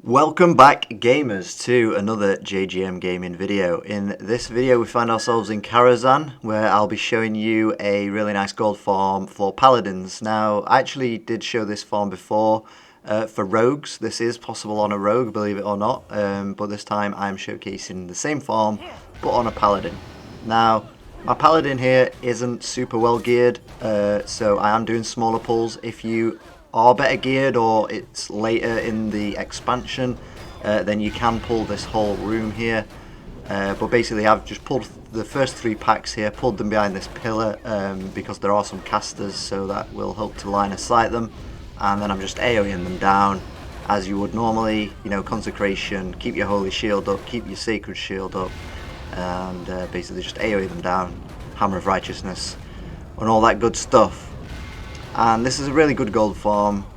Welcome back gamers to another JGM gaming video. In this video we find ourselves in Karazhan, where I'll be showing you a really nice gold farm for Paladins. Now I actually did show this farm before for rogues. This is possible on a rogue, believe it or not, but this time I'm showcasing the same farm but on a Paladin. Now my Paladin here isn't super well geared, so I am doing smaller pulls. If you are better geared or it's later in the expansion, then you can pull this whole room here. But basically I've just pulled the first 3 packs here, pulled them behind this pillar because there are some casters, so that will help to line of sight them. And then I'm just AoEing them down as you would normally, you know, consecration, keep your holy shield up, keep your sacred shield up, and basically just AoE them down, hammer of righteousness and all that good stuff. And this is a really good gold farm,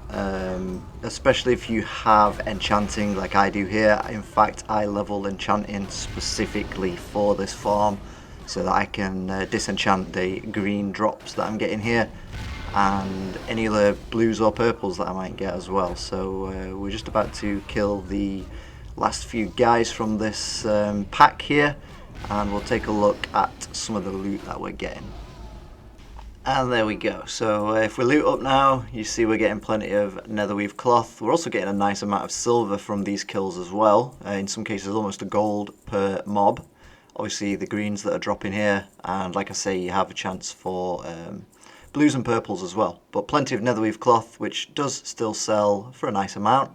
especially if you have enchanting like I do here. In fact, I level enchanting specifically for this farm so that I can disenchant the green drops that I'm getting here and any other blues or purples that I might get as well. So we're just about to kill the last few guys from this pack here, and we'll take a look at some of the loot that we're getting. And there we go. So if we loot up now, you see we're getting plenty of netherweave cloth. We're also getting a nice amount of silver from these kills as well. In some cases almost a gold per mob. Obviously the greens that are dropping here, and like I say, you have a chance for blues and purples as well. But plenty of netherweave cloth, which does still sell for a nice amount.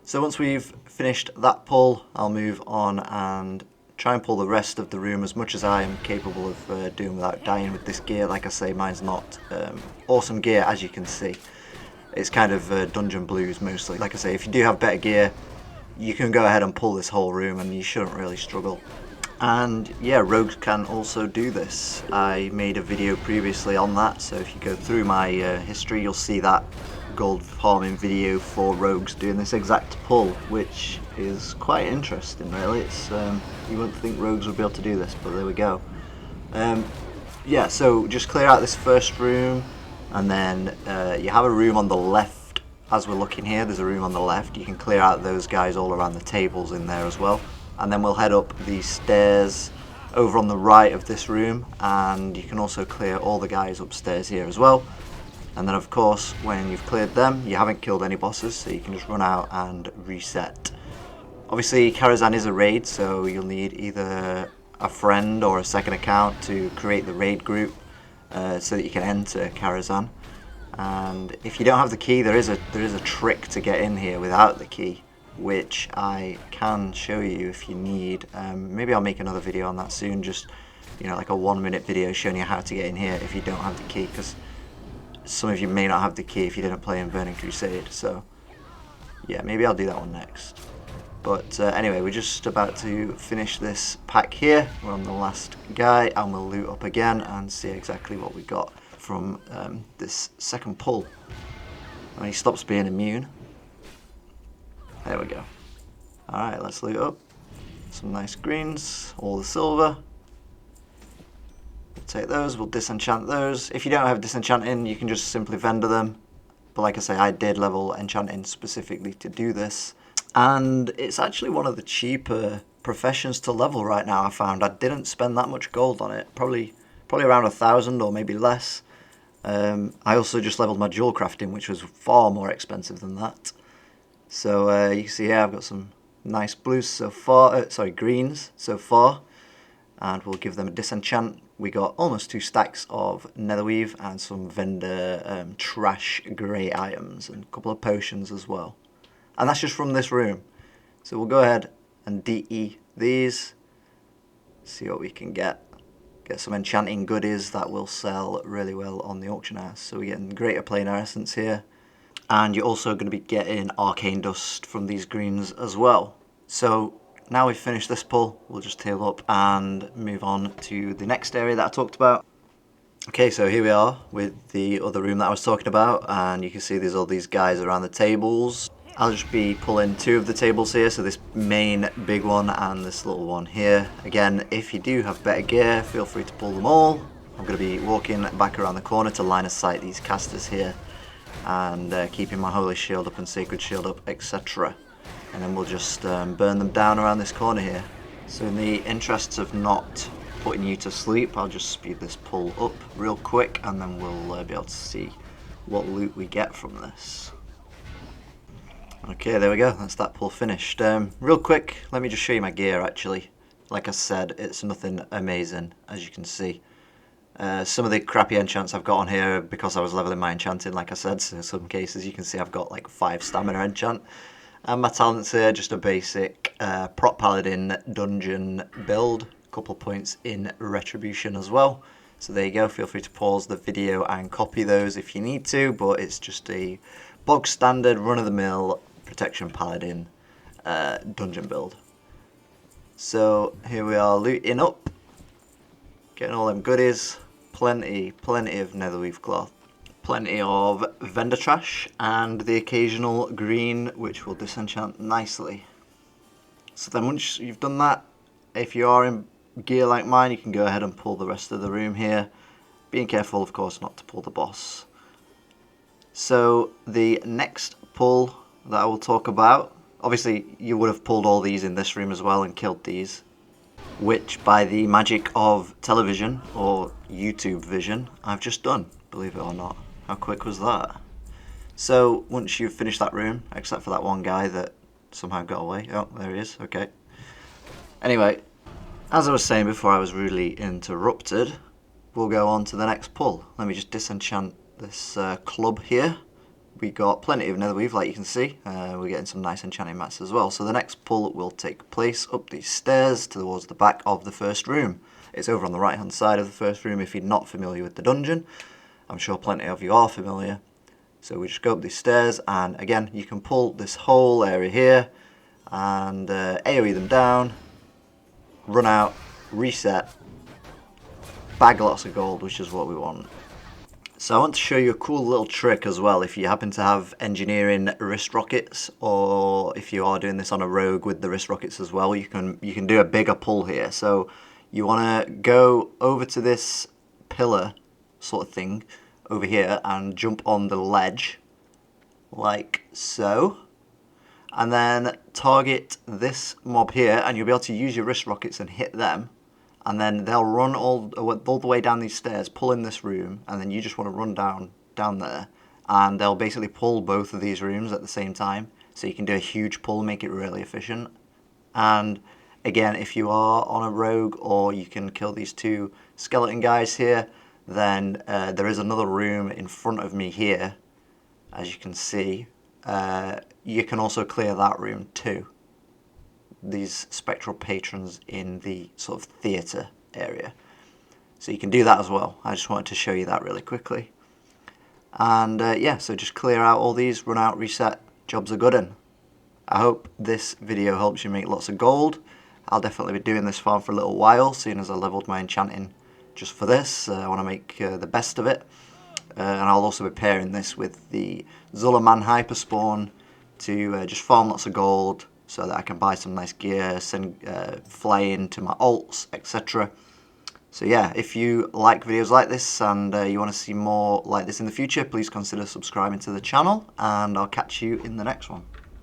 So once we've finished that pull, I'll move on and try and pull the rest of the room as much as I am capable of doing without dying with this gear. Like I say, mine's not awesome gear, as you can see. It's kind of dungeon blues mostly. Like I say, if you do have better gear, you can go ahead and pull this whole room and you shouldn't really struggle. And yeah, rogues can also do this. I made a video previously on that, so if you go through my history, you'll see that gold farming video for rogues doing this exact pull, which is quite interesting really. It's you wouldn't think rogues would be able to do this, but there we go. Yeah, so just clear out this first room, and then you have a room on the left. As we're looking here, there's a room on the left. You can clear out those guys all around the tables in there as well, and then we'll head up these stairs over on the right of this room, and you can also clear all the guys upstairs here as well. And then of course, when you've cleared them, you haven't killed any bosses, so you can just run out and reset. Obviously Karazhan is a raid, so you'll need either a friend or a second account to create the raid group so that you can enter Karazhan. And if you don't have the key, there is a trick to get in here without the key, which I can show you if you need. Maybe I'll make another video on that soon, just, you know, like a 1-minute video showing you how to get in here if you don't have the key, because some of you may not have the key if you didn't play in Burning Crusade. So yeah, maybe I'll do that one next. But anyway, we're just about to finish this pack here. We're on the last guy, and we'll loot up again and see exactly what we got from this second pull. When he stops being immune. There we go. Alright, let's loot up. Some nice greens, all the silver. We'll take those, we'll disenchant those. If you don't have disenchanting, you can just simply vendor them. But like I say, I did level enchanting specifically to do this. And it's actually one of the cheaper professions to level right now, I found. I didn't spend that much gold on it, probably around 1,000 or maybe less. I also just leveled my jewel crafting, which was far more expensive than that. So you can see here I've got some nice blues so far, greens so far. And we'll give them a disenchant. We got almost 2 stacks of netherweave and some vendor trash grey items and a couple of potions as well. And that's just from this room. So we'll go ahead and DE these, see what we can get. Get some enchanting goodies that will sell really well on the auction house. So we're getting greater planar essence here. And you're also going to be getting arcane dust from these greens as well. So now we've finished this pull, we'll just tail up and move on to the next area that I talked about. Okay, so here we are with the other room that I was talking about, and you can see there's all these guys around the tables. I'll just be pulling 2 of the tables here, so this main big one and this little one here. Again, if you do have better gear, feel free to pull them all. I'm going to be walking back around the corner to line of sight these casters here, and keeping my holy shield up and sacred shield up, etc. and then we'll just burn them down around this corner here. So in the interests of not putting you to sleep, I'll just speed this pull up real quick, and then we'll be able to see what loot we get from this. Okay, there we go, that's that pull finished. Real quick, let me just show you my gear actually. Like I said, it's nothing amazing, as you can see. Some of the crappy enchants I've got on here because I was leveling my enchanting, like I said, so in some cases you can see I've got like 5 stamina enchant. And my talents here, just a basic Prot Paladin dungeon build, a couple points in retribution as well. So there you go, feel free to pause the video and copy those if you need to, but it's just a bog standard run-of-the-mill Protection Paladin dungeon build. So here we are looting up, getting all them goodies, plenty of netherweave cloth, plenty of vendor trash, and the occasional green which will disenchant nicely. So then once you've done that, if you are in gear like mine, you can go ahead and pull the rest of the room here, being careful of course not to pull the boss. So the next pull that I will talk about, obviously you would have pulled all these in this room as well and killed these, which by the magic of television or YouTube vision I've just done, believe it or not. How quick was that? So once you've finished that room, except for that one guy that somehow got away. Oh, there he is, okay. Anyway, as I was saying before I was rudely interrupted, we'll go on to the next pull. Let me just disenchant this club here. We got plenty of netherweave, like you can see. We're getting some nice enchanting mats as well. So the next pull will take place up these stairs towards the back of the first room. It's over on the right hand side of the first room if you're not familiar with the dungeon. I'm sure plenty of you are familiar. So we just go up these stairs, and again you can pull this whole area here and AoE them down, run out, reset, bag lots of gold, which is what we want. So I want to show you a cool little trick as well if you happen to have engineering wrist rockets, or if you are doing this on a rogue with the wrist rockets as well, you can do a bigger pull here. So you want to go over to this pillar sort of thing over here and jump on the ledge like so, and then target this mob here, and you'll be able to use your wrist rockets and hit them. And then they'll run all the way down these stairs, pull in this room, and then you just want to run down there, and they'll basically pull both of these rooms at the same time, so you can do a huge pull, make it really efficient. And again, if you are on a rogue, or you can kill these 2 skeleton guys here, then there is another room in front of me here, as you can see. You can also clear that room too. These spectral patrons in the sort of theatre area. So you can do that as well. I just wanted to show you that really quickly. And yeah, so just clear out all these, run out, reset, jobs are good. I hope this video helps you make lots of gold. I'll definitely be doing this farm for a little while, seeing as I leveled my enchanting just for this. I want to make the best of it. And I'll also be pairing this with the Zullerman Hyperspawn to just farm lots of gold, so that I can buy some nice gear, send fly into my alts, etc. So yeah, if you like videos like this and you want to see more like this in the future, please consider subscribing to the channel, and I'll catch you in the next one.